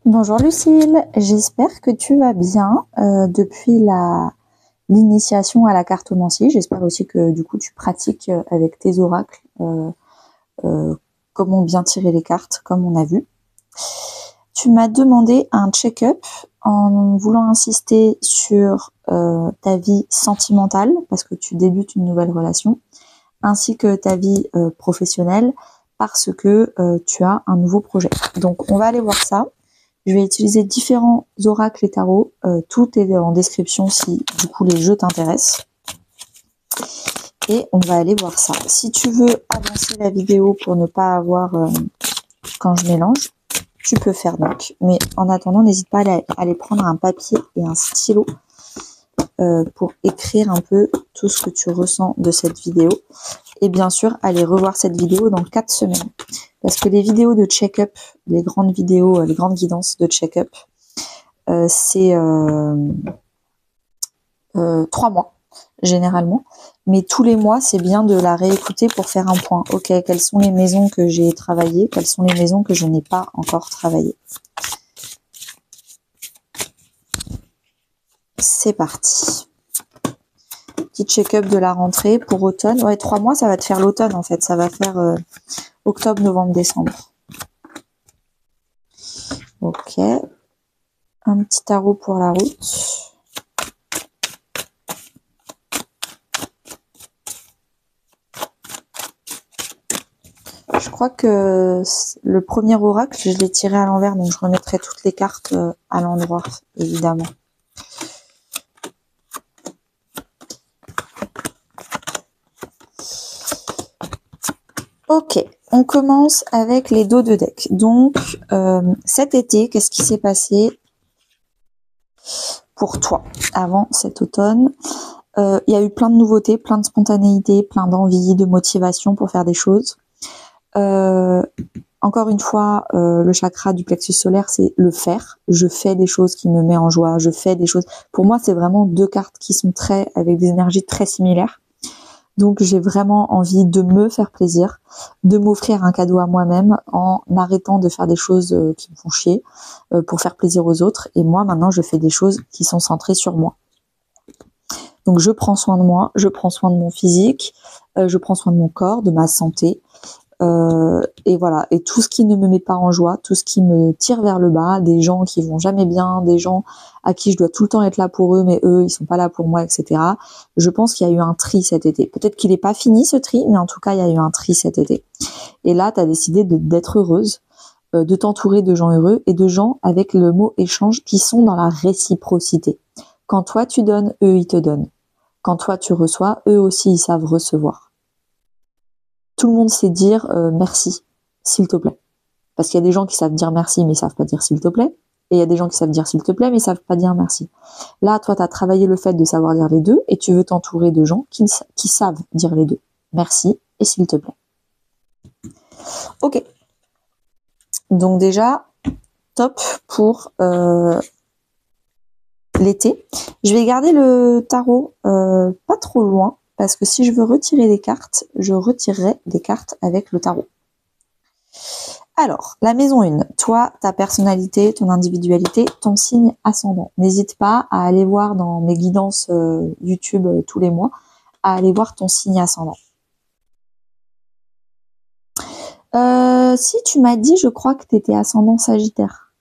Bonjour Lucille, j'espère que tu vas bien depuis l'initiation à la cartomancie. J'espère aussi que du coup tu pratiques avec tes oracles comment bien tirer les cartes comme on a vu. Tu m'as demandé un check-up en voulant insister sur ta vie sentimentale parce que tu débutes une nouvelle relation, ainsi que ta vie professionnelle parce que tu as un nouveau projet. Donc on va aller voir ça. Je vais utiliser différents oracles et tarots. Tout est en description si du coup les jeux t'intéressent. Et on va aller voir ça. Si tu veux avancer la vidéo pour ne pas avoir quand je mélange, tu peux faire donc. Mais en attendant, n'hésite pas à aller prendre un papier et un stylo pour écrire un peu tout ce que tu ressens de cette vidéo. Et bien sûr, aller revoir cette vidéo dans 4 semaines. Parce que les vidéos de check-up, les grandes vidéos, les grandes guidances de check-up, c'est 3 mois, généralement. Mais tous les mois, c'est bien de la réécouter pour faire un point. Ok, quelles sont les maisons que j'ai travaillées? Quelles sont les maisons que je n'ai pas encore travaillées? C'est parti. Petit check-up de la rentrée pour automne. Ouais, 3 mois, ça va te faire l'automne en fait. Ça va faire octobre, novembre, décembre. Ok. Un petit tarot pour la route. Je crois que le premier oracle, je l'ai tiré à l'envers, donc je remettrai toutes les cartes à l'endroit, évidemment. Ok, on commence avec les dos de deck. Donc, cet été, qu'est-ce qui s'est passé pour toi avant cet automne? Il y a eu plein de nouveautés, plein de spontanéité, plein d'envie, de motivation pour faire des choses. Encore une fois, le chakra du plexus solaire, c'est le faire. Je fais des choses qui me mettent en joie. Je fais des choses. Pour moi, c'est vraiment 2 cartes qui sont avec des énergies très similaires. Donc, j'ai vraiment envie de me faire plaisir, de m'offrir un cadeau à moi-même en arrêtant de faire des choses qui me font chier pour faire plaisir aux autres. Et moi, maintenant, je fais des choses qui sont centrées sur moi. Donc, je prends soin de moi, je prends soin de mon physique, je prends soin de mon corps, de ma santé. Et voilà, et tout ce qui ne me met pas en joie, tout ce qui me tire vers le bas, des gens qui vont jamais bien, des gens à qui je dois tout le temps être là pour eux, mais eux, ils sont pas là pour moi, etc. Je pense qu'il y a eu un tri cet été. Peut-être qu'il n'est pas fini ce tri, mais en tout cas, il y a eu un tri cet été. Et là, tu as décidé d'être heureuse, de t'entourer de gens heureux et de gens avec le mot échange qui sont dans la réciprocité. Quand toi, tu donnes, eux, ils te donnent. Quand toi, tu reçois, eux aussi, ils savent recevoir. Tout le monde sait dire merci, s'il te plaît. Parce qu'il y a des gens qui savent dire merci, mais ils savent pas dire s'il te plaît. Et il y a des gens qui savent dire s'il te plaît, mais ils savent pas dire merci. Là, toi, tu as travaillé le fait de savoir dire les deux et tu veux t'entourer de gens qui savent dire les deux. Merci et s'il te plaît. Ok. Donc déjà, top pour l'été. Je vais garder le tarot pas trop loin. Parce que si je veux retirer des cartes, je retirerai des cartes avec le tarot. Alors, la maison 1, toi, ta personnalité, ton individualité, ton signe ascendant. N'hésite pas à aller voir dans mes guidances YouTube tous les mois, à aller voir ton signe ascendant. Si tu m'as dit, je crois que tu étais ascendant Sagittaire.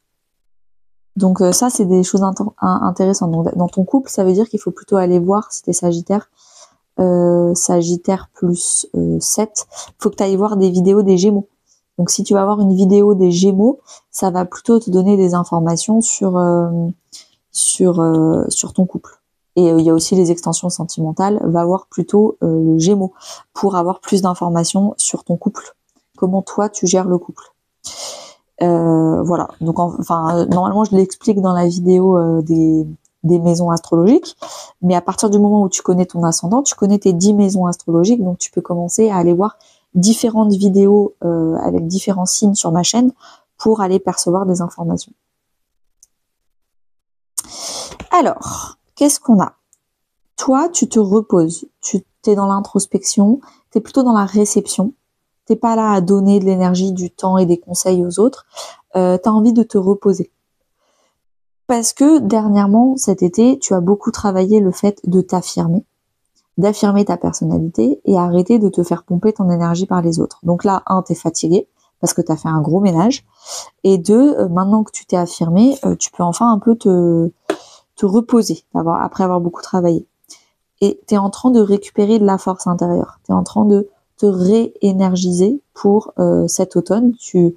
Donc ça, c'est des choses intéressantes. Donc, dans ton couple, ça veut dire qu'il faut plutôt aller voir si tu es Sagittaire. Sagittaire plus 7, faut que tu ailles voir des vidéos des Gémeaux. Donc si tu vas voir une vidéo des Gémeaux, ça va plutôt te donner des informations sur ton couple. Et il y a aussi les extensions sentimentales, va voir plutôt le Gémeaux pour avoir plus d'informations sur ton couple. Comment toi tu gères le couple. Voilà. Donc normalement je l'explique dans la vidéo des maisons astrologiques, mais à partir du moment où tu connais ton ascendant, tu connais tes 10 maisons astrologiques, donc tu peux commencer à aller voir différentes vidéos avec différents signes sur ma chaîne pour aller percevoir des informations. Alors, qu'est-ce qu'on a? Toi, tu te reposes, tu es dans l'introspection, tu es plutôt dans la réception, t'es pas là à donner de l'énergie, du temps et des conseils aux autres, tu as envie de te reposer. Parce que dernièrement, cet été, tu as beaucoup travaillé le fait de t'affirmer, d'affirmer ta personnalité et arrêter de te faire pomper ton énergie par les autres. Donc là, un, t'es fatigué parce que t'as fait un gros ménage. Et deux, maintenant que tu t'es affirmé, tu peux enfin un peu te reposer après avoir beaucoup travaillé. Et t'es en train de récupérer de la force intérieure. T'es en train de te réénergiser pour cet automne. Tu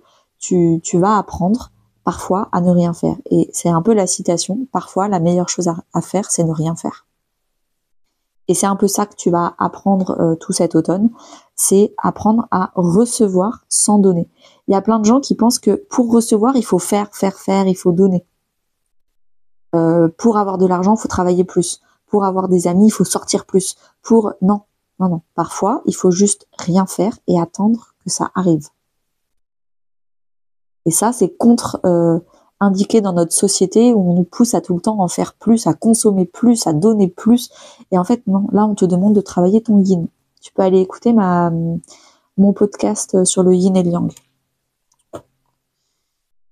vas apprendre parfois à ne rien faire. Et c'est un peu la citation. Parfois, la meilleure chose à faire, c'est ne rien faire. Et c'est un peu ça que tu vas apprendre tout cet automne. C'est apprendre à recevoir sans donner. Il y a plein de gens qui pensent que pour recevoir, il faut faire, il faut donner. Pour avoir de l'argent, il faut travailler plus. Pour avoir des amis, il faut sortir plus. Non. Parfois, il faut juste rien faire et attendre que ça arrive. Et ça, c'est indiqué dans notre société où on nous pousse à tout le temps en faire plus, à consommer plus, à donner plus. Et en fait, non, là, on te demande de travailler ton yin. Tu peux aller écouter mon podcast sur le yin et le yang.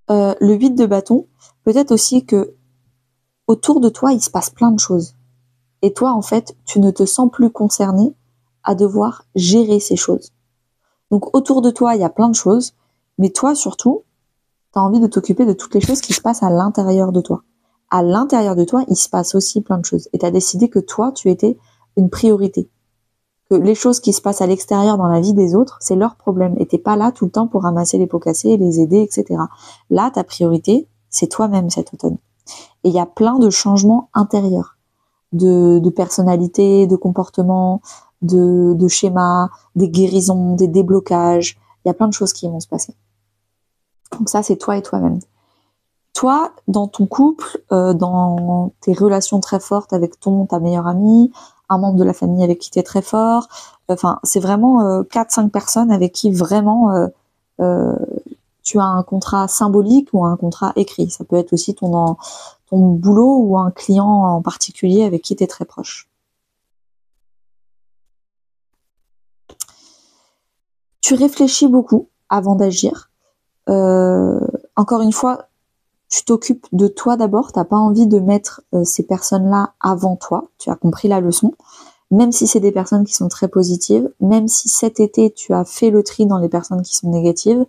Le 8 de bâton, peut-être aussi que autour de toi, il se passe plein de choses. Et toi, en fait, tu ne te sens plus concerné à devoir gérer ces choses. Donc, autour de toi, il y a plein de choses, mais toi, surtout, tu as envie de t'occuper de toutes les choses qui se passent à l'intérieur de toi. À l'intérieur de toi, il se passe aussi plein de choses. Et tu as décidé que toi, tu étais une priorité. Que les choses qui se passent à l'extérieur dans la vie des autres, c'est leur problème. Et t'es pas là tout le temps pour ramasser les pots cassés, les aider, etc. Là, ta priorité, c'est toi-même cet automne. Et il y a plein de changements intérieurs, de personnalité, de comportement, de schémas, des guérisons, des déblocages. Il y a plein de choses qui vont se passer. Donc ça, c'est toi et toi-même. Toi, dans ton couple, dans tes relations très fortes avec ta meilleure amie, un membre de la famille avec qui tu es très fort, enfin, c'est vraiment 4-5 personnes avec qui vraiment tu as un contrat symbolique ou un contrat écrit. Ça peut être aussi ton boulot ou un client en particulier avec qui tu es très proche. Tu réfléchis beaucoup avant d'agir. Encore une fois, tu t'occupes de toi d'abord, t'as pas envie de mettre ces personnes-là avant toi, tu as compris la leçon, même si c'est des personnes qui sont très positives, même si cet été tu as fait le tri dans les personnes qui sont négatives,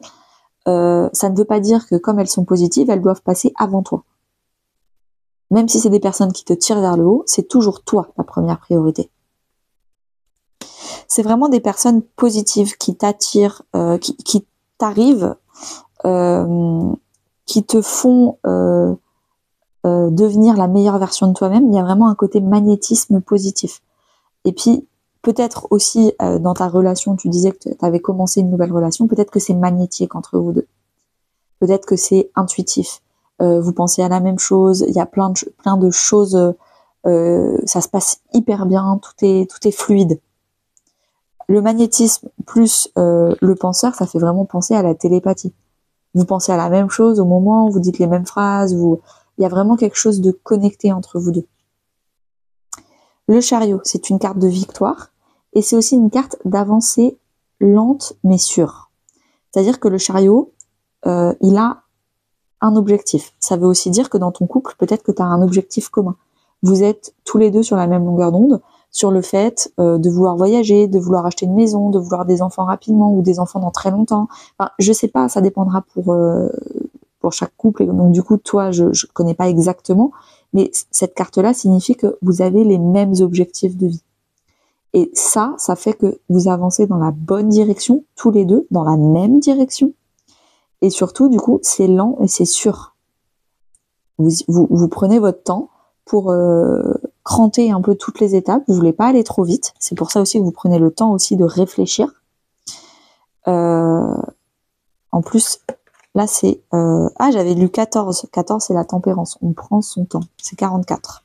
ça ne veut pas dire que comme elles sont positives, elles doivent passer avant toi. Même si c'est des personnes qui te tirent vers le haut, c'est toujours toi ta première priorité. C'est vraiment des personnes positives qui t'attirent, qui t'arrivent, qui te font devenir la meilleure version de toi-même. Il y a vraiment un côté magnétisme positif. Et puis, peut-être aussi dans ta relation, tu disais que tu avais commencé une nouvelle relation, peut-être que c'est magnétique entre vous deux. Peut-être que c'est intuitif. Vous pensez à la même chose, il y a plein de choses, ça se passe hyper bien, tout est fluide. Le magnétisme plus le penseur, ça fait vraiment penser à la télépathie. Vous pensez à la même chose au moment, vous dites les mêmes phrases, il y a vraiment quelque chose de connecté entre vous deux. Le chariot, c'est une carte de victoire et c'est aussi une carte d'avancée lente mais sûre. C'est-à-dire que le chariot, il a un objectif. Ça veut aussi dire que dans ton couple, peut-être que tu as un objectif commun. Vous êtes tous les deux sur la même longueur d'onde, sur le fait de vouloir voyager, de vouloir acheter une maison, de vouloir des enfants rapidement ou des enfants dans très longtemps. Enfin, je sais pas, ça dépendra pour chaque couple. Et donc du coup, toi, je connais pas exactement, mais cette carte-là signifie que vous avez les mêmes objectifs de vie. Et ça fait que vous avancez dans la bonne direction, tous les deux, dans la même direction. Et surtout, du coup, c'est lent et c'est sûr. Vous prenez votre temps pour cranter un peu toutes les étapes. Vous voulez pas aller trop vite. C'est pour ça aussi que vous prenez le temps aussi de réfléchir. En plus, là c'est... j'avais lu 14. 14, c'est la tempérance. On prend son temps. C'est 44.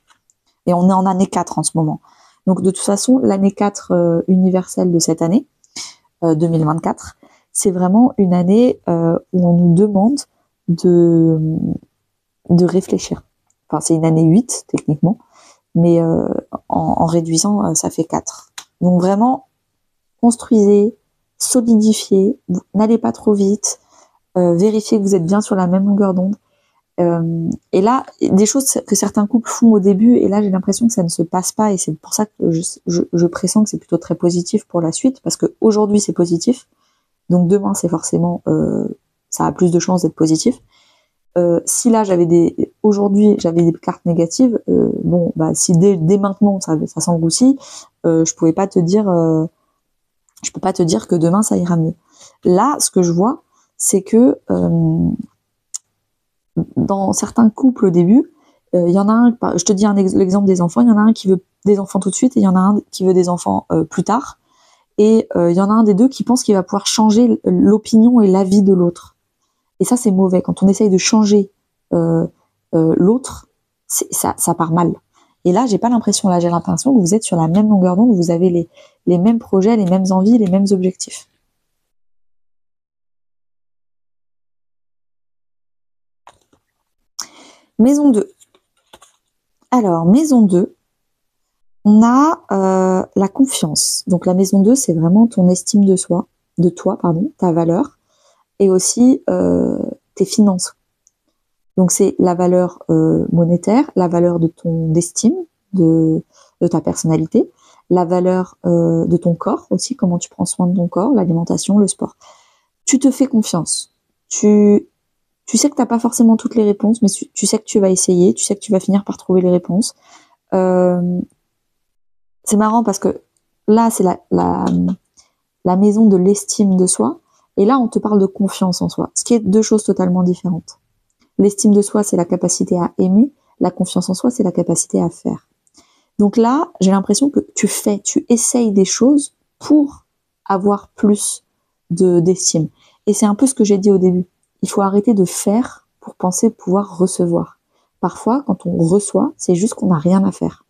Et on est en année 4 en ce moment. Donc de toute façon, l'année 4 universelle de cette année, 2024, c'est vraiment une année où on nous demande de réfléchir. Enfin, c'est une année 8, techniquement, mais en réduisant, ça fait 4. Donc vraiment, construisez, solidifiez, n'allez pas trop vite, vérifiez que vous êtes bien sur la même longueur d'onde. Et là, des choses que certains couples font au début, et là j'ai l'impression que ça ne se passe pas, et c'est pour ça que je pressens que c'est plutôt très positif pour la suite, parce que aujourd'hui c'est positif, donc demain c'est forcément, ça a plus de chances d'être positif. Si là aujourd'hui j'avais des cartes négatives, bon bah si dès maintenant ça s'enroussit, je peux pas te dire que demain ça ira mieux. Là, ce que je vois, c'est que dans certains couples au début, il y en a un, je te dis l'exemple des enfants, il y en a un qui veut des enfants tout de suite et il y en a un qui veut des enfants plus tard. Et il y en a un des deux qui pense qu'il va pouvoir changer l'opinion et l'avis de l'autre. Et ça, c'est mauvais. Quand on essaye de changer l'autre, ça part mal. Et là, j'ai pas l'impression, là, j'ai l'impression que vous êtes sur la même longueur d'onde, vous avez les mêmes projets, les mêmes envies, les mêmes objectifs. Maison 2. Alors, maison 2, on a la confiance. Donc la maison 2, c'est vraiment ton estime de soi, de toi, pardon, ta valeur, et aussi tes finances. Donc c'est la valeur monétaire, la valeur de ton estime, de ta personnalité, la valeur de ton corps aussi, comment tu prends soin de ton corps, l'alimentation, le sport. Tu te fais confiance. Tu sais que t'as pas forcément toutes les réponses, mais tu sais que tu vas essayer, tu sais que tu vas finir par trouver les réponses. C'est marrant parce que là, c'est la maison de l'estime de soi, et là, on te parle de confiance en soi, ce qui est deux choses totalement différentes. L'estime de soi, c'est la capacité à aimer, la confiance en soi, c'est la capacité à faire. Donc là, j'ai l'impression que tu essayes des choses pour avoir plus d'estime. Et c'est un peu ce que j'ai dit au début. Il faut arrêter de faire pour penser pouvoir recevoir. Parfois, quand on reçoit, c'est juste qu'on n'a rien à faire.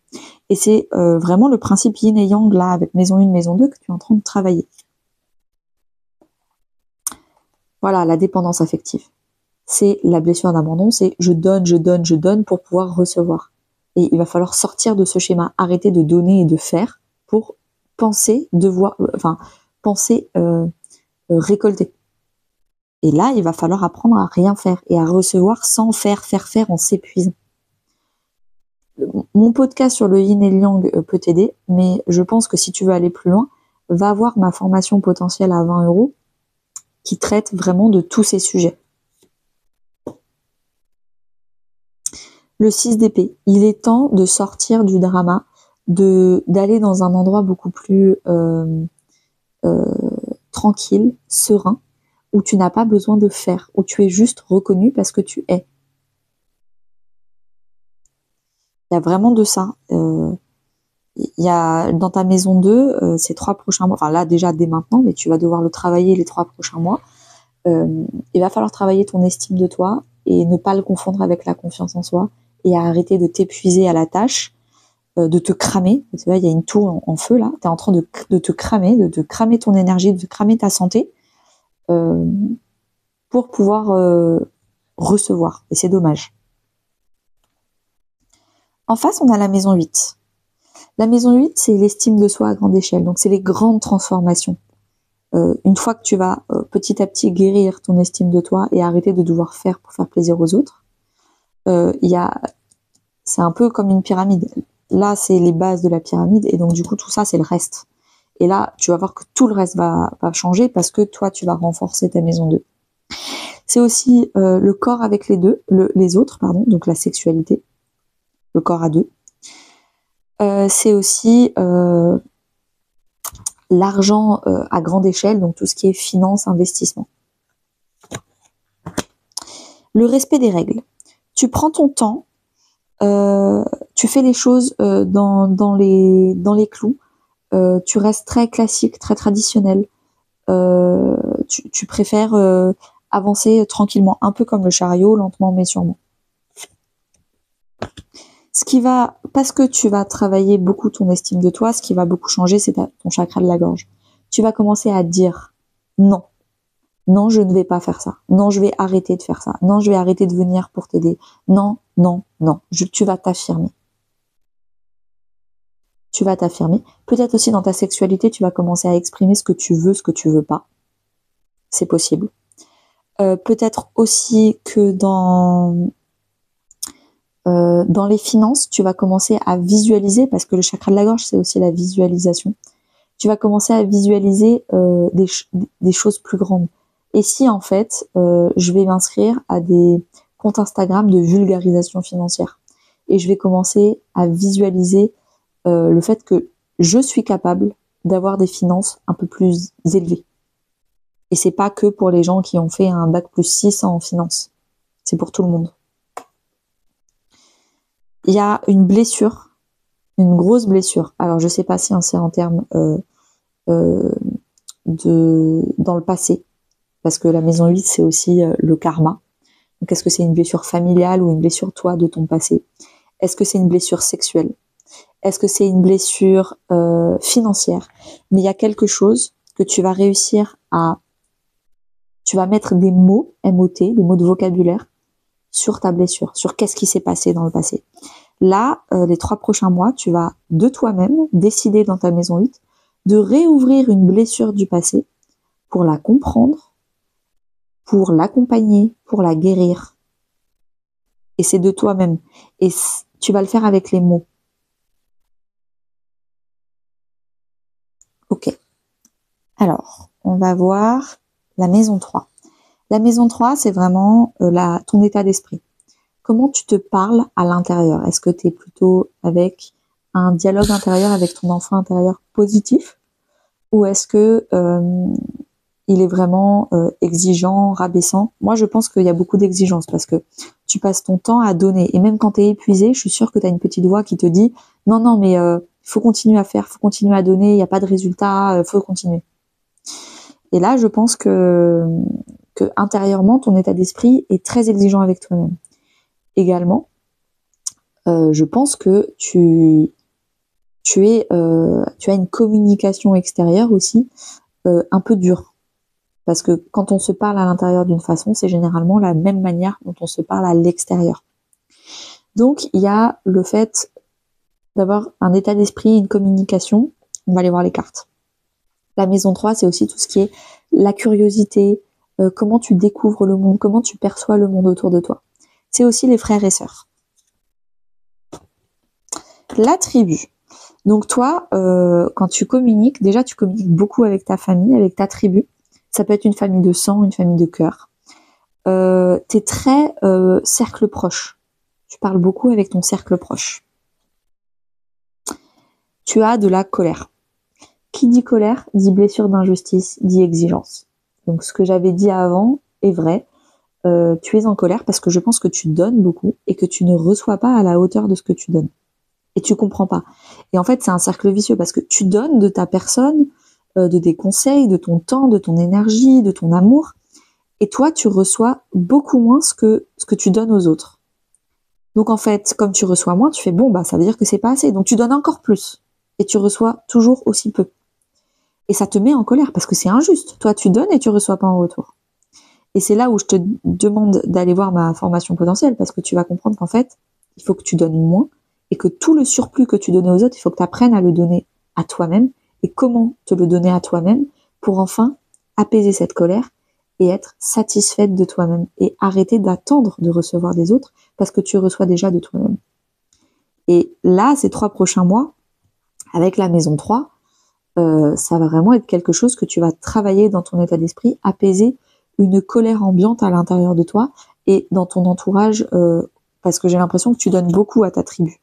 Et c'est vraiment le principe yin et yang là, avec maison 1, maison 2, que tu es en train de travailler. Voilà, la dépendance affective. C'est la blessure d'abandon, c'est je donne pour pouvoir recevoir. Et il va falloir sortir de ce schéma, arrêter de donner et de faire pour penser, récolter. Et là, il va falloir apprendre à rien faire et à recevoir sans faire, on s'épuise. Mon podcast sur le yin et le yang peut t'aider, mais je pense que si tu veux aller plus loin, va voir ma formation potentielle à 20 € qui traite vraiment de tous ces sujets. Le 6 d'épée, il est temps de sortir du drama, d'aller dans un endroit beaucoup plus tranquille, serein, où tu n'as pas besoin de faire, où tu es juste reconnu parce que tu es. Il y a vraiment de ça. Il y a dans ta maison 2, ces 3 prochains mois, enfin là déjà dès maintenant, mais tu vas devoir le travailler les 3 prochains mois. Il va falloir travailler ton estime de toi et ne pas le confondre avec la confiance en soi et arrêter de t'épuiser à la tâche, de te cramer. Tu vois, il y a une tour en feu là, tu es en train de te cramer, de cramer ton énergie, de cramer ta santé pour pouvoir recevoir. Et c'est dommage. En face, on a la maison 8. La maison 8, c'est l'estime de soi à grande échelle. Donc, c'est les grandes transformations. Une fois que tu vas petit à petit guérir ton estime de toi et arrêter de devoir faire pour faire plaisir aux autres, c'est un peu comme une pyramide. Là, c'est les bases de la pyramide et donc du coup, tout ça, c'est le reste. Et là, tu vas voir que tout le reste va changer parce que toi, tu vas renforcer ta maison 2. C'est aussi le corps avec les autres, donc la sexualité, le corps à deux. C'est aussi l'argent à grande échelle, donc tout ce qui est finance, investissement. Le respect des règles. Tu prends ton temps, tu fais les choses dans les clous, tu restes très classique, très traditionnel. Tu préfères avancer tranquillement, un peu comme le chariot, lentement mais sûrement. Parce que tu vas travailler beaucoup ton estime de toi, ce qui va beaucoup changer, c'est ton chakra de la gorge. Tu vas commencer à dire non. Non, je ne vais pas faire ça. Non, je vais arrêter de faire ça. Non, je vais arrêter de venir pour t'aider. Non, non, non. Tu vas t'affirmer. Tu vas t'affirmer. Peut-être aussi dans ta sexualité, tu vas commencer à exprimer ce que tu veux pas. C'est possible. Peut-être aussi que dans Dans les finances, tu vas commencer à visualiser, parce que le chakra de la gorge, c'est aussi la visualisation. Tu vas commencer à visualiser des choses plus grandes. Et si en fait, je vais m'inscrire à des comptes Instagram de vulgarisation financière, et je vais commencer à visualiser le fait que je suis capable d'avoir des finances un peu plus élevées. Et c'est pas que pour les gens qui ont fait un bac+6 en finance. C'est pour tout le monde. Il y a une blessure, une grosse blessure. Alors je sais pas si c'est en termes dans le passé, parce que la maison 8 c'est aussi le karma. Donc est-ce que c'est une blessure familiale ou une blessure toi de ton passé? Est-ce que c'est une blessure sexuelle? Est-ce que c'est une blessure financière? Mais il y a quelque chose que tu vas réussir à... Tu vas mettre des mots, M-O-T, des mots de vocabulaire, sur ta blessure, sur qu'est-ce qui s'est passé dans le passé. Là, les 3 prochains mois, tu vas de toi-même décider dans ta maison 8 de réouvrir une blessure du passé pour la comprendre, pour l'accompagner, pour la guérir. Et c'est de toi-même. Et tu vas le faire avec les mots. Ok. Alors, on va voir la maison 3. La maison 3, c'est vraiment ton état d'esprit. Comment tu te parles à l'intérieur? Est-ce que tu es plutôt avec un dialogue intérieur avec ton enfant intérieur positif? Ou est-ce que il est vraiment exigeant, rabaissant? Moi, je pense qu'il y a beaucoup d'exigences parce que tu passes ton temps à donner. Et même quand tu es épuisé, je suis sûre que tu as une petite voix qui te dit « Non, non, mais faut continuer à faire, faut continuer à donner, il n'y a pas de résultat, faut continuer. » Et là, je pense que intérieurement, ton état d'esprit est très exigeant avec toi-même. Également, je pense que tu as une communication extérieure aussi un peu dure. Parce que quand on se parle à l'intérieur d'une façon, c'est généralement la même manière dont on se parle à l'extérieur. Donc, il y a le fait d'avoir un état d'esprit, une communication. On va aller voir les cartes. La maison 3, c'est aussi tout ce qui est la curiosité, comment tu découvres le monde, comment tu perçois le monde autour de toi. C'est aussi les frères et sœurs. La tribu. Donc toi, quand tu communiques, déjà tu communiques beaucoup avec ta famille, avec ta tribu. Ça peut être une famille de sang, une famille de cœur. T'es très cercle proche. Tu parles beaucoup avec ton cercle proche. Tu as de la colère. Qui dit colère, dit blessure d'injustice, dit exigence. Donc ce que j'avais dit avant est vrai. Tu es en colère parce que je pense que tu donnes beaucoup et que tu ne reçois pas à la hauteur de ce que tu donnes. Et tu comprends pas. Et en fait, c'est un cercle vicieux parce que tu donnes de ta personne, de tes conseils, de ton temps, de ton énergie, de ton amour. Et toi, tu reçois beaucoup moins ce que tu donnes aux autres. Donc en fait, comme tu reçois moins, tu fais bon, bah ça veut dire que c'est pas assez. Donc tu donnes encore plus. Et tu reçois toujours aussi peu. Et ça te met en colère parce que c'est injuste. Toi, tu donnes et tu reçois pas en retour. Et c'est là où je te demande d'aller voir ma formation potentielle parce que tu vas comprendre qu'en fait, il faut que tu donnes moins et que tout le surplus que tu donnais aux autres, il faut que tu apprennes à le donner à toi-même et comment te le donner à toi-même pour enfin apaiser cette colère et être satisfaite de toi-même et arrêter d'attendre de recevoir des autres parce que tu reçois déjà de toi-même. Et là, ces 3 prochains mois, avec la maison 3, ça va vraiment être quelque chose que tu vas travailler dans ton état d'esprit, apaiser une colère ambiante à l'intérieur de toi et dans ton entourage, parce que j'ai l'impression que tu donnes beaucoup à ta tribu.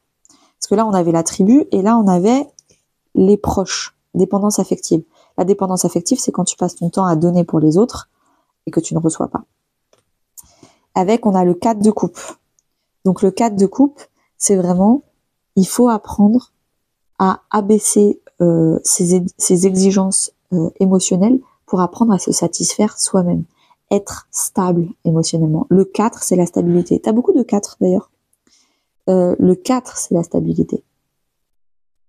Parce que là, on avait la tribu et là, on avait les proches, dépendance affective. La dépendance affective, c'est quand tu passes ton temps à donner pour les autres et que tu ne reçois pas. Avec, on a le 4 de coupe. Donc le 4 de coupe, c'est vraiment, il faut apprendre à abaisser ses exigences émotionnelles pour apprendre à se satisfaire soi-même. Être stable émotionnellement. Le 4, c'est la stabilité. T'as beaucoup de 4 d'ailleurs. Le 4, c'est la stabilité.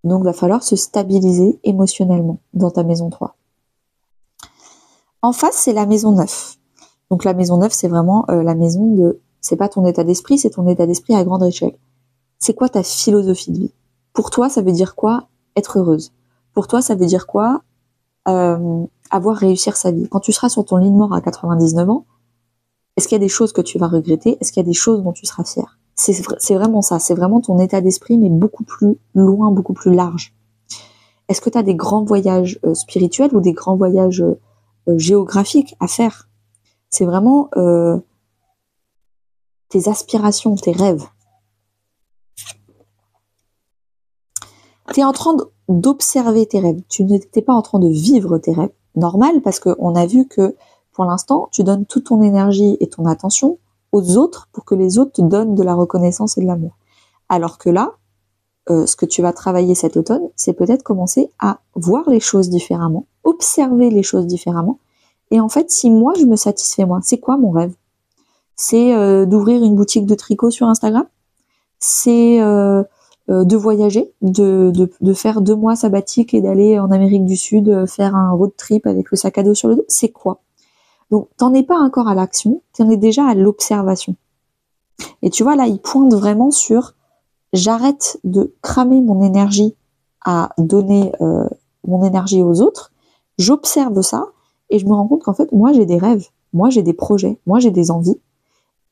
Donc, il va falloir se stabiliser émotionnellement dans ta maison 3. En face, c'est la maison 9. Donc, la maison 9, c'est vraiment la maison de... C'est pas ton état d'esprit, c'est ton état d'esprit à grande échelle. C'est quoi ta philosophie de vie? Pour toi, ça veut dire quoi être heureuse? Pour toi, ça veut dire quoi avoir réussir sa vie? Quand tu seras sur ton lit de mort à 99 ans, est-ce qu'il y a des choses que tu vas regretter? Est-ce qu'il y a des choses dont tu seras fier? c'est vraiment ça, c'est vraiment ton état d'esprit, mais beaucoup plus loin, beaucoup plus large. Est-ce que tu as des grands voyages spirituels ou des grands voyages géographiques à faire? C'est vraiment tes aspirations, tes rêves. Tu es en train d'observer tes rêves. Tu n'étais pas en train de vivre tes rêves. Normal, parce qu'on a vu que pour l'instant, tu donnes toute ton énergie et ton attention aux autres pour que les autres te donnent de la reconnaissance et de l'amour. Alors que là, ce que tu vas travailler cet automne, c'est peut-être commencer à voir les choses différemment, observer les choses différemment. Et en fait, si moi, je me satisfais moi, c'est quoi mon rêve? C'est d'ouvrir une boutique de tricot sur Instagram? C'est de voyager, de faire 2 mois sabbatiques et d'aller en Amérique du Sud faire un road trip avec le sac à dos sur le dos? C'est quoi? Donc, t'en es pas encore à l'action, t'en es déjà à l'observation. Et tu vois, là, il pointe vraiment sur j'arrête de cramer mon énergie à donner mon énergie aux autres, j'observe ça et je me rends compte qu'en fait, moi, j'ai des rêves, moi, j'ai des projets, moi, j'ai des envies.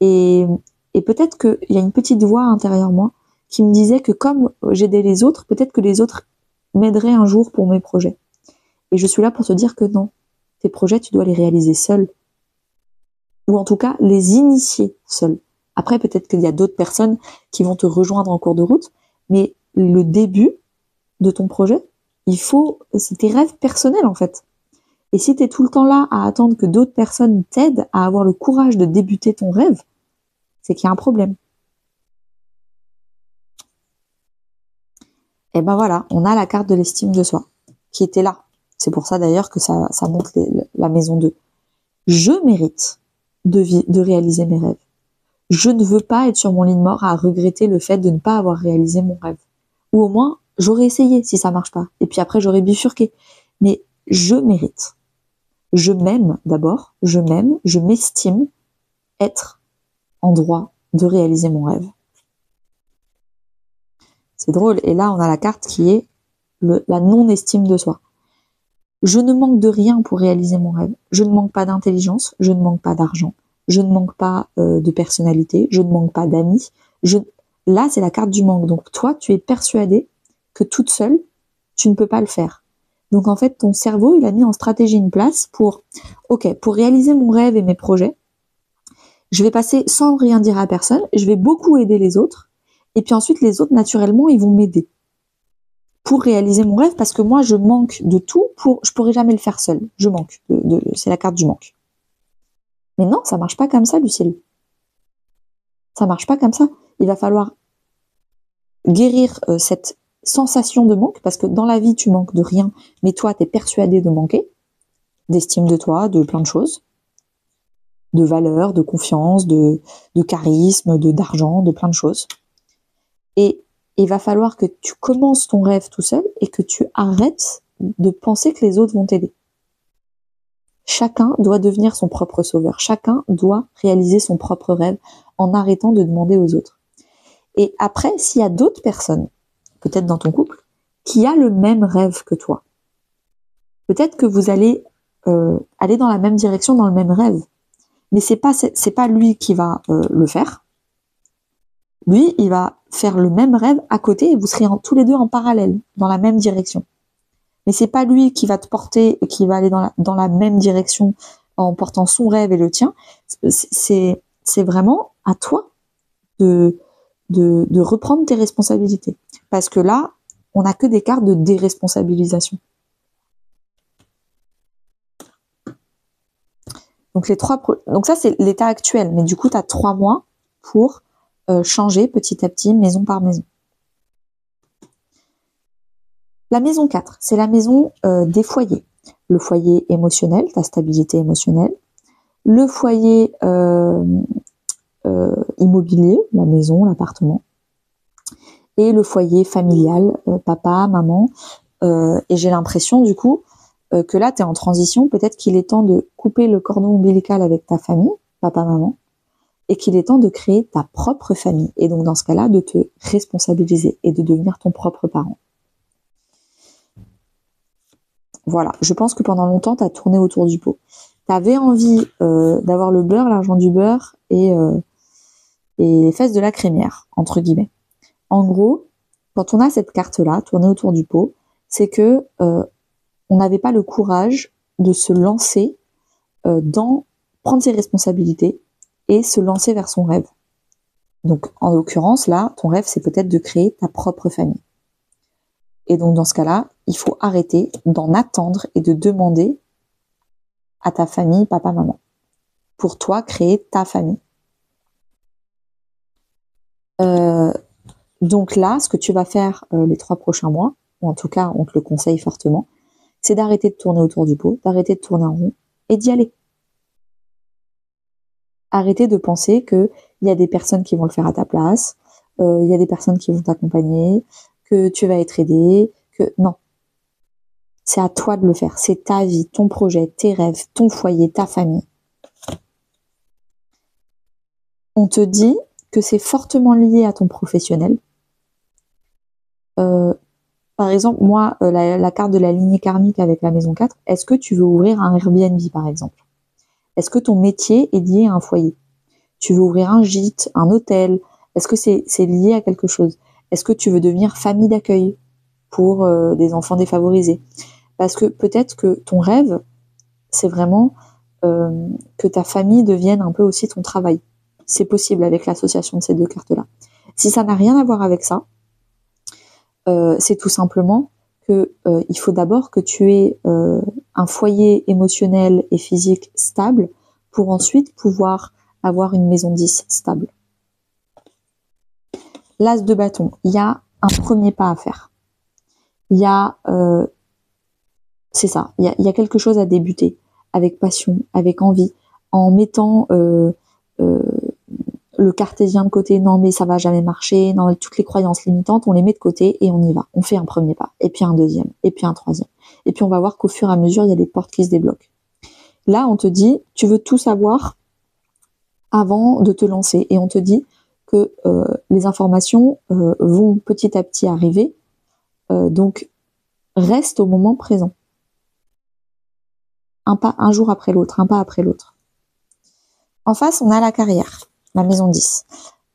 Et peut-être qu'il y a une petite voix intérieure moi qui me disait que comme j'aidais les autres, peut-être que les autres m'aideraient un jour pour mes projets. Et je suis là pour te dire que non, tes projets, tu dois les réaliser seul. Ou en tout cas, les initier seul. Après, peut-être qu'il y a d'autres personnes qui vont te rejoindre en cours de route, mais le début de ton projet, c'est tes rêves personnels en fait. Et si tu es tout le temps là à attendre que d'autres personnes t'aident à avoir le courage de débuter ton rêve, c'est qu'il y a un problème. Et ben voilà, on a la carte de l'estime de soi qui était là. C'est pour ça d'ailleurs que ça montre la maison 2. Je mérite de réaliser mes rêves. Je ne veux pas être sur mon lit de mort à regretter le fait de ne pas avoir réalisé mon rêve. Ou au moins, j'aurais essayé si ça marche pas. Et puis après, j'aurais bifurqué. Mais je mérite. Je m'aime d'abord. Je m'estime être en droit de réaliser mon rêve. C'est drôle. Et là, on a la carte qui est la non-estime de soi. Je ne manque de rien pour réaliser mon rêve. Je ne manque pas d'intelligence. Je ne manque pas d'argent. Je ne manque pas de personnalité. Je ne manque pas d'amis. Là, c'est la carte du manque. Donc, toi, tu es persuadée que toute seule, tu ne peux pas le faire. Donc, en fait, ton cerveau, il a mis en stratégie une place pour réaliser mon rêve et mes projets, je vais passer sans rien dire à personne, je vais beaucoup aider les autres, et puis ensuite, les autres, naturellement, ils vont m'aider pour réaliser mon rêve, parce que moi, je manque de tout, je pourrais jamais le faire seule. Je manque. C'est la carte du manque. Mais non, ça marche pas comme ça, Lucille. Ça marche pas comme ça. Il va falloir guérir cette sensation de manque, parce que dans la vie, tu manques de rien, mais toi, tu es persuadé de manquer, d'estime de toi, de plein de choses, de valeur, de confiance, de charisme, d'argent, de plein de choses. Et il va falloir que tu commences ton rêve tout seul et que tu arrêtes de penser que les autres vont t'aider. Chacun doit devenir son propre sauveur. Chacun doit réaliser son propre rêve en arrêtant de demander aux autres. Et après, s'il y a d'autres personnes, peut-être dans ton couple, qui a le même rêve que toi, peut-être que vous allez aller dans la même direction, dans le même rêve. Mais c'est pas lui qui va le faire. Lui, il va faire le même rêve à côté et vous serez tous les deux en parallèle, dans la même direction. Mais c'est pas lui qui va te porter et qui va aller dans la même direction en portant son rêve et le tien. C'est vraiment à toi de reprendre tes responsabilités. Parce que là, on n'a que des cartes de déresponsabilisation. Donc ça, c'est l'état actuel. Mais du coup, tu as 3 mois pour changer petit à petit, maison par maison. La maison 4, c'est la maison des foyers. Le foyer émotionnel, ta stabilité émotionnelle. Le foyer immobilier, la maison, l'appartement. Et le foyer familial, papa, maman. Et j'ai l'impression, du coup, que là, tu es en transition. Peut-être qu'il est temps de couper le cordon ombilical avec ta famille, papa, maman, et qu'il est temps de créer ta propre famille. Et donc, dans ce cas-là, de te responsabiliser et de devenir ton propre parent. Voilà, je pense que pendant longtemps, tu as tourné autour du pot. Tu avais envie d'avoir le beurre, l'argent du beurre, et et les fesses de la crémière, entre guillemets. En gros, quand on a cette carte-là tournée autour du pot, c'est que on n'avait pas le courage de se lancer dans prendre ses responsabilités et se lancer vers son rêve. Donc, en l'occurrence, là, ton rêve, c'est peut-être de créer ta propre famille. Et donc, dans ce cas-là, il faut arrêter d'en attendre et de demander à ta famille, papa, maman, pour toi, créer ta famille. Donc là, ce que tu vas faire les 3 prochains mois, ou en tout cas, on te le conseille fortement, c'est d'arrêter de tourner autour du pot, d'arrêter de tourner en rond et d'y aller. Arrêtez de penser qu'il y a des personnes qui vont le faire à ta place, il y a des personnes qui vont t'accompagner, que tu vas être aidé, que non. C'est à toi de le faire. C'est ta vie, ton projet, tes rêves, ton foyer, ta famille. On te dit que c'est fortement lié à ton professionnel. Par exemple, moi, la carte de la lignée karmique avec la maison 4, est-ce que tu veux ouvrir un Airbnb, par exemple? Est-ce que ton métier est lié à un foyer? Tu veux ouvrir un gîte, un hôtel? Est-ce que c'est lié à quelque chose? Est-ce que tu veux devenir famille d'accueil pour des enfants défavorisés? Parce que peut-être que ton rêve, c'est vraiment que ta famille devienne un peu aussi ton travail. C'est possible avec l'association de ces 2 cartes-là. Si ça n'a rien à voir avec ça, c'est tout simplement que il faut d'abord que tu aies un foyer émotionnel et physique stable pour ensuite pouvoir avoir une maison 10 stable. L'as de bâton, il y a un premier pas à faire. Il y a, c'est ça, il y a quelque chose à débuter avec passion, avec envie, en mettant le cartésien de côté, non mais ça va jamais marcher, non, toutes les croyances limitantes, on les met de côté et on y va. On fait un premier pas, et puis un deuxième, et puis un troisième. Et puis on va voir qu'au fur et à mesure, il y a des portes qui se débloquent. Là, on te dit, tu veux tout savoir avant de te lancer, et on te dit que les informations vont petit à petit arriver, donc reste au moment présent. Un jour après l'autre, un pas après l'autre. En face, on a la carrière, la maison 10.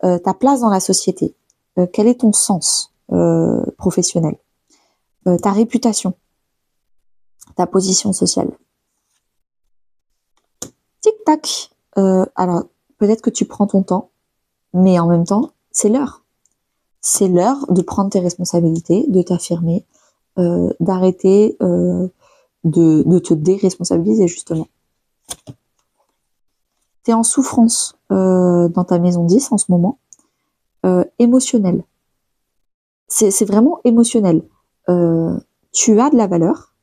Ta place dans la société. Quel est ton sens professionnel? Ta réputation, ta position sociale. Tic-tac. Alors, peut-être que tu prends ton temps, mais en même temps, c'est l'heure. C'est l'heure de prendre tes responsabilités, de t'affirmer, d'arrêter de te déresponsabiliser, justement. Tu es en souffrance dans ta maison 10 en ce moment, émotionnelle. C'est vraiment émotionnel. Tu as de la valeur,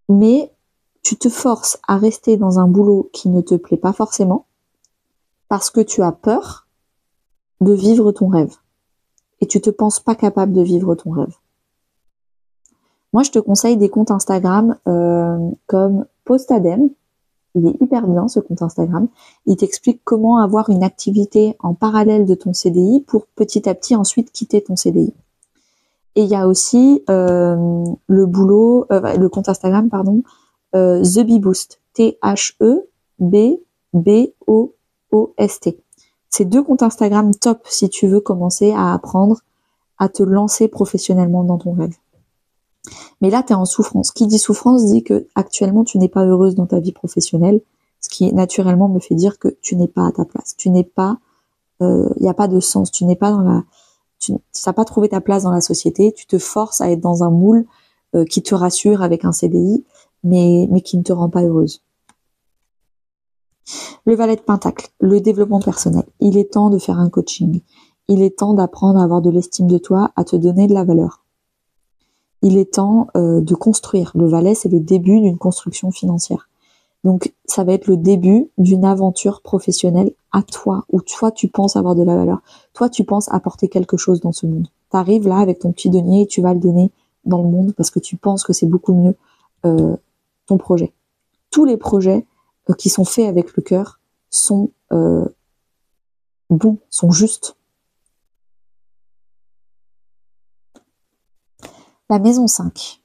mais tu te forces à rester dans un boulot qui ne te plaît pas forcément parce que tu as peur de vivre ton rêve. Et tu te penses pas capable de vivre ton rêve. Moi, je te conseille des comptes Instagram comme Postadem. Il est hyper bien, ce compte Instagram. Il t'explique comment avoir une activité en parallèle de ton CDI pour petit à petit ensuite quitter ton CDI. Et il y a aussi le compte Instagram, pardon, The Bee Boost, THEBBOOST. C'est 2 comptes Instagram top si tu veux commencer à apprendre à te lancer professionnellement dans ton rêve. Mais là, tu es en souffrance. Qui dit souffrance dit que actuellement tu n'es pas heureuse dans ta vie professionnelle, ce qui naturellement me fait dire que tu n'es pas à ta place. Tu n'es pas, y a pas de sens. Tu n'es pas tu n'as pas trouvé ta place dans la société. Tu te forces à être dans un moule qui te rassure avec un CDI, mais qui ne te rend pas heureuse. Le valet de pentacle, le développement personnel. Il est temps de faire un coaching. Il est temps d'apprendre à avoir de l'estime de toi, à te donner de la valeur. Il est temps de construire. Le valet, c'est le début d'une construction financière. Donc, ça va être le début d'une aventure professionnelle à toi, où toi, tu penses avoir de la valeur. Toi, tu penses apporter quelque chose dans ce monde. Tu arrives là avec ton petit denier et tu vas le donner dans le monde parce que tu penses que c'est beaucoup mieux ton projet. Tous les projets qui sont faits avec le cœur sont bons, sont justes. La maison 5.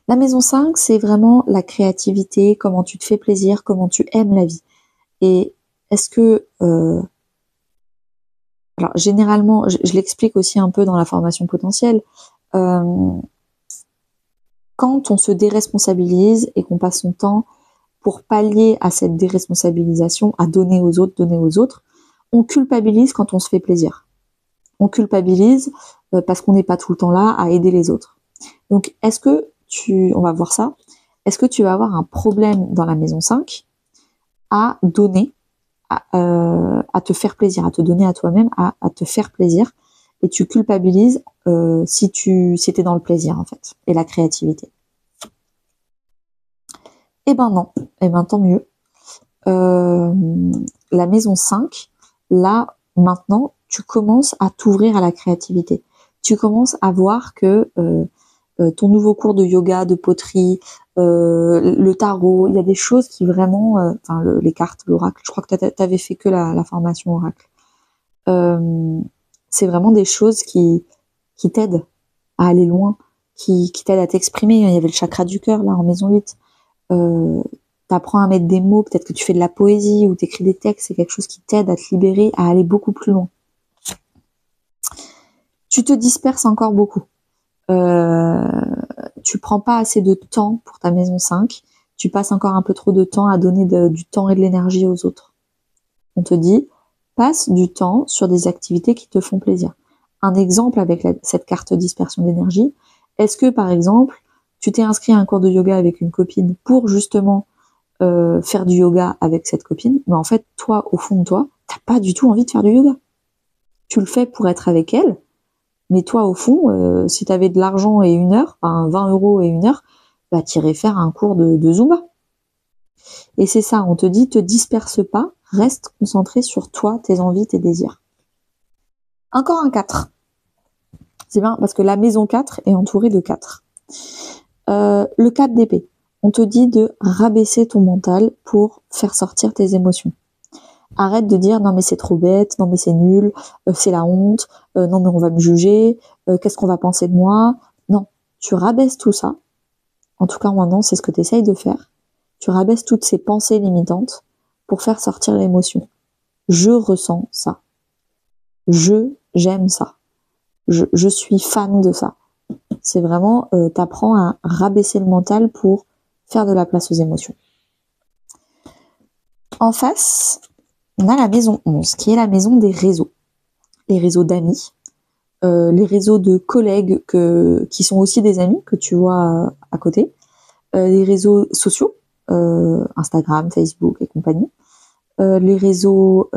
La maison 5, c'est vraiment la créativité, comment tu te fais plaisir, comment tu aimes la vie. Et est-ce que Alors généralement, je l'explique aussi un peu dans la formation potentielle, quand on se déresponsabilise et qu'on passe son temps pour pallier à cette déresponsabilisation, à donner aux autres, on culpabilise quand on se fait plaisir. On culpabilise parce qu'on n'est pas tout le temps là à aider les autres. Donc, on va voir ça, est-ce que tu vas avoir un problème dans la maison 5 à donner, à te faire plaisir, à te donner à toi-même, à te faire plaisir, et tu culpabilises si t'es dans le plaisir en fait, et la créativité. Eh ben non, eh ben tant mieux. La maison 5, là, maintenant, tu commences à t'ouvrir à la créativité. Tu commences à voir que ton nouveau cours de yoga, de poterie, le tarot, il y a des choses qui vraiment, les cartes, l'oracle, je crois que t'avais fait que la formation oracle. C'est vraiment des choses qui t'aident à aller loin, qui t'aident à t'exprimer. Il y avait le chakra du cœur, là, en maison 8. T'apprends à mettre des mots, peut-être que tu fais de la poésie ou t'écris des textes, c'est quelque chose qui t'aide à te libérer, à aller beaucoup plus loin. Tu te disperses encore beaucoup. Tu prends pas assez de temps pour ta maison 5, tu passes encore un peu trop de temps à donner du temps et de l'énergie aux autres. On te dit, passe du temps sur des activités qui te font plaisir. Un exemple avec cette carte dispersion d'énergie, est-ce que par exemple, tu t'es inscrit à un cours de yoga avec une copine pour justement faire du yoga avec cette copine, mais en fait, toi, au fond de toi, t'as pas du tout envie de faire du yoga. Tu le fais pour être avec elle, mais toi, au fond, si tu avais de l'argent et 1 heure, 20 € et 1 heure, bah, t'irais faire un cours de Zumba. Et c'est ça, on te dit, te disperse pas, reste concentré sur toi, tes envies, tes désirs. Encore un 4. C'est bien, parce que la maison 4 est entourée de 4. Le 4 d'épée. On te dit de rabaisser ton mental pour faire sortir tes émotions. Arrête de dire non mais c'est trop bête, non mais c'est nul, c'est la honte, non mais on va me juger, qu'est-ce qu'on va penser de moi. Non, tu rabaisses tout ça. En tout cas maintenant c'est ce que tu essayes de faire. Tu rabaisses toutes ces pensées limitantes pour faire sortir l'émotion. Je ressens ça. J'aime ça. Je suis fan de ça. C'est vraiment, t'apprends à rabaisser le mental pour faire de la place aux émotions. En face, on a la maison 11, qui est la maison des réseaux. Les réseaux d'amis, les réseaux de collègues qui sont aussi des amis que tu vois à côté, les réseaux sociaux, Instagram, Facebook et compagnie, les réseaux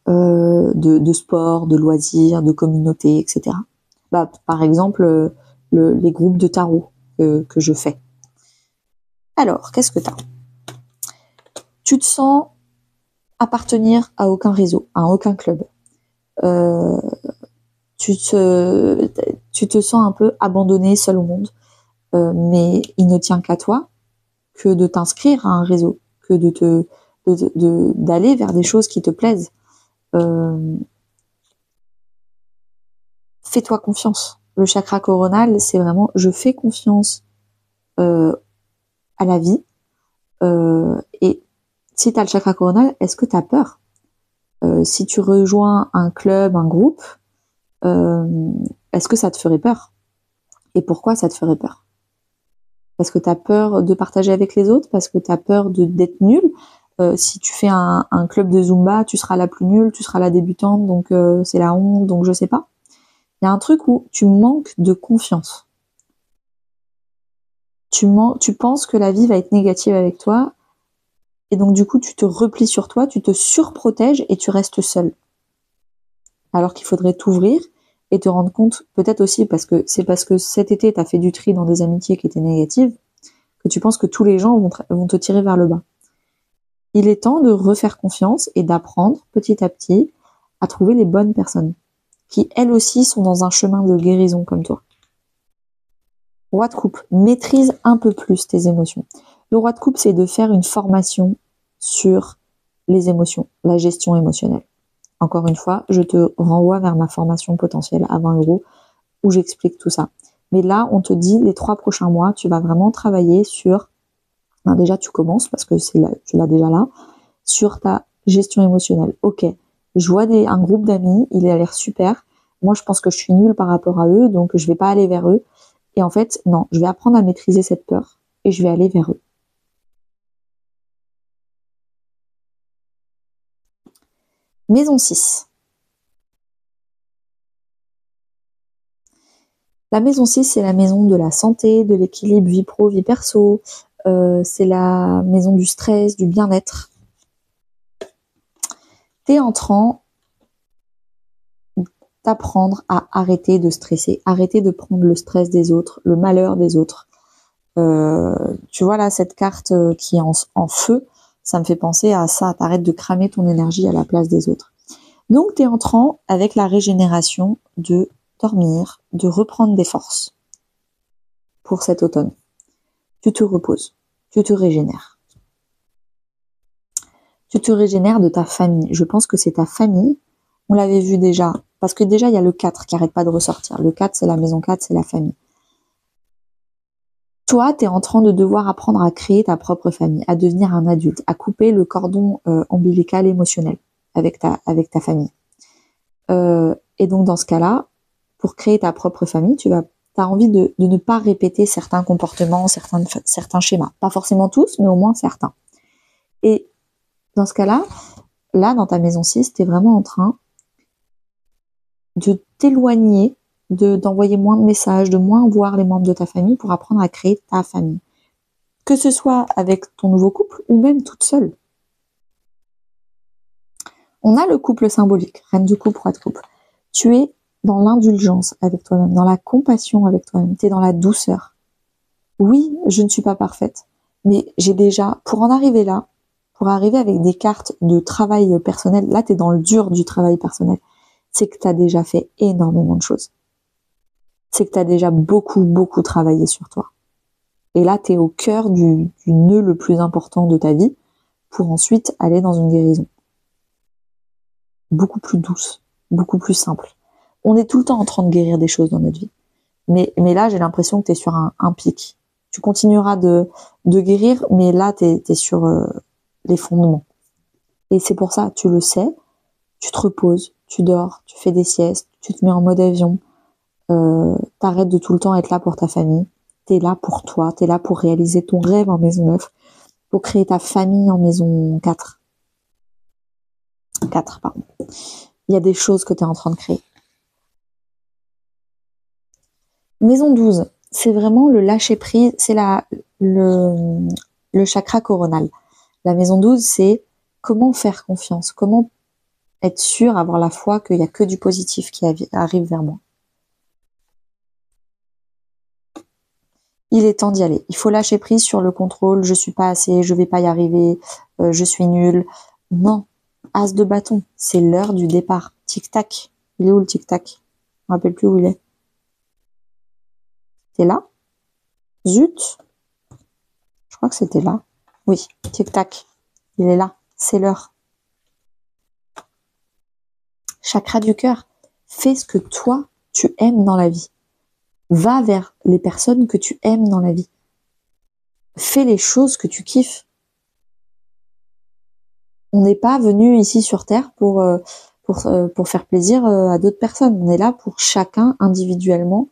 de sport, de loisirs, de communauté, etc. Bah, par exemple, les groupes de tarot que je fais. Alors, qu'est-ce que t'as ? Tu te sens appartenir à aucun réseau, à aucun club. Tu te sens un peu abandonné, seul au monde. Mais il ne tient qu'à toi que de t'inscrire à un réseau, que d'aller vers des choses qui te plaisent. Fais-toi confiance. Le chakra coronal, c'est vraiment je fais confiance à la vie. Et si tu as le chakra coronal, est-ce que tu as peur ? Si tu rejoins un club, un groupe, est-ce que ça te ferait peur ? Et pourquoi ça te ferait peur ? Parce que tu as peur de partager avec les autres, parce que tu as peur d'être nul. Si tu fais un club de Zumba, tu seras la plus nulle, tu seras la débutante, donc c'est la honte, donc je sais pas. Il y a un truc où tu manques de confiance. Tu penses que la vie va être négative avec toi, et donc du coup tu te replies sur toi, tu te surprotèges et tu restes seul. Alors qu'il faudrait t'ouvrir et te rendre compte, peut-être aussi parce que cet été t'as fait du tri dans des amitiés qui étaient négatives, que tu penses que tous les gens vont te tirer vers le bas. Il est temps de refaire confiance et d'apprendre petit à petit à trouver les bonnes personnes qui elles aussi sont dans un chemin de guérison comme toi. Roi de coupe, maîtrise un peu plus tes émotions. Le roi de coupe, c'est de faire une formation sur les émotions, la gestion émotionnelle. Encore une fois, je te renvoie vers ma formation potentielle à 20 € où j'explique tout ça. Mais là, on te dit les 3 prochains mois, tu vas vraiment travailler sur, déjà tu commences parce que tu l'as déjà là, sur ta gestion émotionnelle. Ok, Je vois un groupe d'amis, il a l'air super. Moi, je pense que je suis nulle par rapport à eux, donc je vais pas aller vers eux. Et en fait, non, je vais apprendre à maîtriser cette peur et je vais aller vers eux. Maison 6. La maison 6, c'est la maison de la santé, de l'équilibre vie pro, vie perso. C'est la maison du stress, du bien-être. T'es en train d'apprendre à arrêter de stresser, arrêter de prendre le stress des autres, le malheur des autres. Tu vois là, cette carte qui est en feu, ça me fait penser à ça. T'arrêtes de cramer ton énergie à la place des autres. Donc, t'es en train, avec la régénération, de dormir, de reprendre des forces pour cet automne. Tu te reposes, tu te régénères. Tu te régénères de ta famille. Je pense que c'est ta famille. On l'avait vu déjà. Parce que déjà, il y a le 4 qui arrête pas de ressortir. Le 4, c'est la maison 4, c'est la famille. Toi, tu es en train de devoir apprendre à créer ta propre famille, à devenir un adulte, à couper le cordon ombilical émotionnel avec ta famille. Et donc, dans ce cas-là, pour créer ta propre famille, t'as envie de ne pas répéter certains comportements, certains schémas. Pas forcément tous, mais au moins certains. Et dans ce cas-là, là, dans ta maison 6, tu es vraiment en train de t'éloigner, d'envoyer moins de messages, de moins voir les membres de ta famille pour apprendre à créer ta famille. Que ce soit avec ton nouveau couple ou même toute seule. On a le couple symbolique, reine du couple, roi de couple. Tu es dans l'indulgence avec toi-même, dans la compassion avec toi-même, tu es dans la douceur. Oui, je ne suis pas parfaite, mais j'ai déjà, pour en arriver là, pour arriver avec des cartes de travail personnel, là tu es dans le dur du travail personnel, c'est que tu as déjà fait énormément de choses. C'est que tu as déjà beaucoup travaillé sur toi. Et là, tu es au cœur du nœud le plus important de ta vie pour ensuite aller dans une guérison. Beaucoup plus douce, beaucoup plus simple. On est tout le temps en train de guérir des choses dans notre vie. Mais là, j'ai l'impression que tu es sur un pic. Tu continueras de guérir, mais là, tu es sur les fondements. Et c'est pour ça, tu le sais, tu te reposes, tu dors, tu fais des siestes, tu te mets en mode avion, t'arrêtes de tout le temps être là pour ta famille, t'es là pour toi, t'es là pour réaliser ton rêve en maison 9, pour créer ta famille en maison 4. 4, pardon. Il y a des choses que tu es en train de créer. Maison 12, c'est vraiment le lâcher prise, c'est le chakra coronal. La maison 12, c'est comment faire confiance, comment être sûr, avoir la foi qu'il n'y a que du positif qui arrive vers moi. Il est temps d'y aller. Il faut lâcher prise sur le contrôle, je suis pas assez, je vais pas y arriver, je suis nulle. Non, as de bâton, c'est l'heure du départ. Tic-tac. Il est où le tic-tac? Je me rappelle plus où il est. T'es là? Zut. Je crois que c'était là. Oui, tic-tac. Il est là. C'est l'heure. Chakra du cœur. Fais ce que toi, tu aimes dans la vie. Va vers les personnes que tu aimes dans la vie. Fais les choses que tu kiffes. On n'est pas venu ici sur Terre pour faire plaisir à d'autres personnes. On est là pour chacun individuellement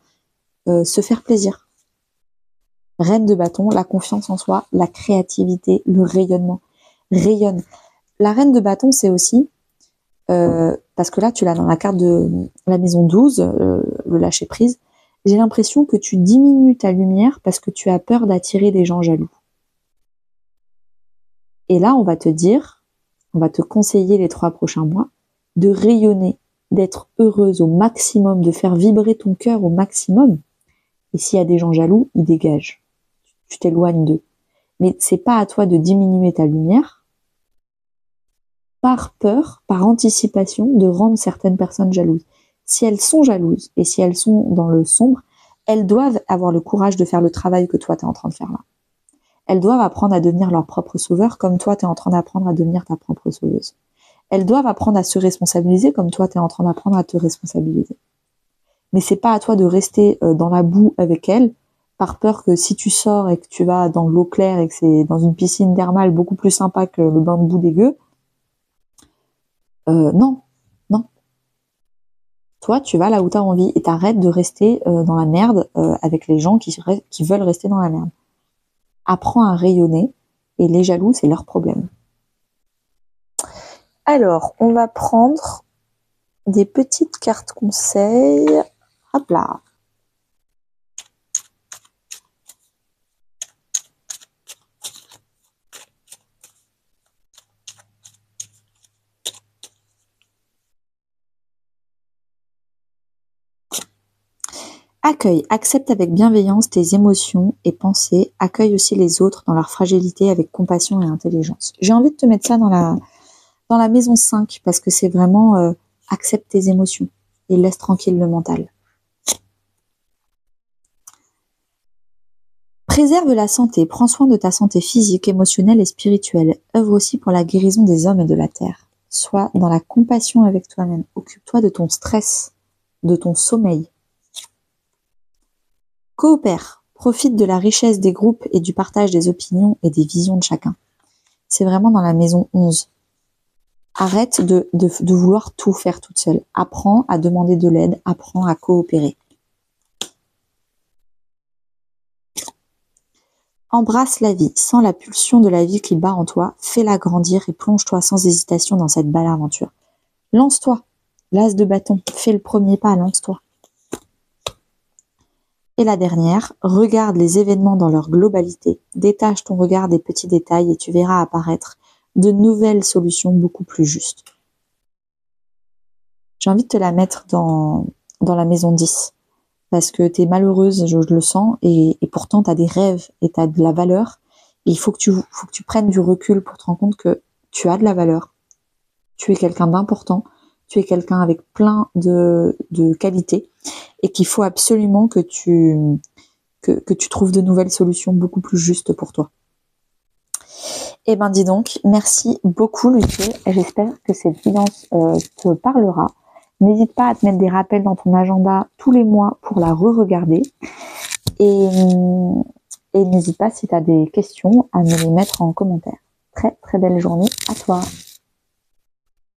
se faire plaisir. Reine de bâton, la confiance en soi, la créativité, le rayonnement. Rayonne. La reine de bâton, c'est aussi, parce que là, tu l'as dans la carte de la maison 12, le lâcher prise, j'ai l'impression que tu diminues ta lumière parce que tu as peur d'attirer des gens jaloux. Et là, on va te conseiller les 3 prochains mois de rayonner, d'être heureuse au maximum, de faire vibrer ton cœur au maximum. Et s'il y a des gens jaloux, ils dégagent. Tu t'éloignes d'eux. Mais c'est pas à toi de diminuer ta lumière par peur, par anticipation de rendre certaines personnes jalouses. Si elles sont jalouses et si elles sont dans le sombre, elles doivent avoir le courage de faire le travail que toi, tu es en train de faire là. Elles doivent apprendre à devenir leur propre sauveur comme toi, tu es en train d'apprendre à devenir ta propre sauveuse. Elles doivent apprendre à se responsabiliser comme toi, tu es en train d'apprendre à te responsabiliser. Mais c'est pas à toi de rester dans la boue avec elles, par peur que si tu sors et que tu vas dans l'eau claire et que c'est dans une piscine thermale beaucoup plus sympa que le bain de boue dégueu, non, Toi, tu vas là où tu as envie et t'arrêtes de rester dans la merde avec les gens qui veulent rester dans la merde. Apprends à rayonner et les jaloux, c'est leur problème. Alors, on va prendre des petites cartes conseils. Hop là. Accueille, accepte avec bienveillance tes émotions et pensées. Accueille aussi les autres dans leur fragilité avec compassion et intelligence. J'ai envie de te mettre ça dans la maison 5 parce que c'est vraiment accepte tes émotions et laisse tranquille le mental. Préserve la santé, prends soin de ta santé physique, émotionnelle et spirituelle. Œuvre aussi pour la guérison des hommes et de la terre. Sois dans la compassion avec toi-même. Occupe-toi de ton stress, de ton sommeil. Coopère, profite de la richesse des groupes et du partage des opinions et des visions de chacun. C'est vraiment dans la maison 11. Arrête de vouloir tout faire toute seule. Apprends à demander de l'aide, apprends à coopérer. Embrasse la vie, sens la pulsion de la vie qui bat en toi, fais-la grandir et plonge-toi sans hésitation dans cette belle aventure. Lance-toi, l'as de bâton, fais le premier pas, lance-toi. Et la dernière, regarde les événements dans leur globalité, détache ton regard des petits détails et tu verras apparaître de nouvelles solutions beaucoup plus justes. J'ai envie de te la mettre dans la maison 10, parce que tu es malheureuse, je le sens, et pourtant tu as des rêves et tu as de la valeur. Et il faut que tu prennes du recul pour te rendre compte que tu as de la valeur, tu es quelqu'un d'important, tu es quelqu'un avec plein de qualités, et qu'il faut absolument que tu trouves de nouvelles solutions beaucoup plus justes pour toi. Eh ben dis donc, merci beaucoup Lucie, j'espère que cette guidance te parlera. N'hésite pas à te mettre des rappels dans ton agenda tous les mois pour la re-regarder. Et n'hésite pas si tu as des questions à me les mettre en commentaire. Très très belle journée à toi.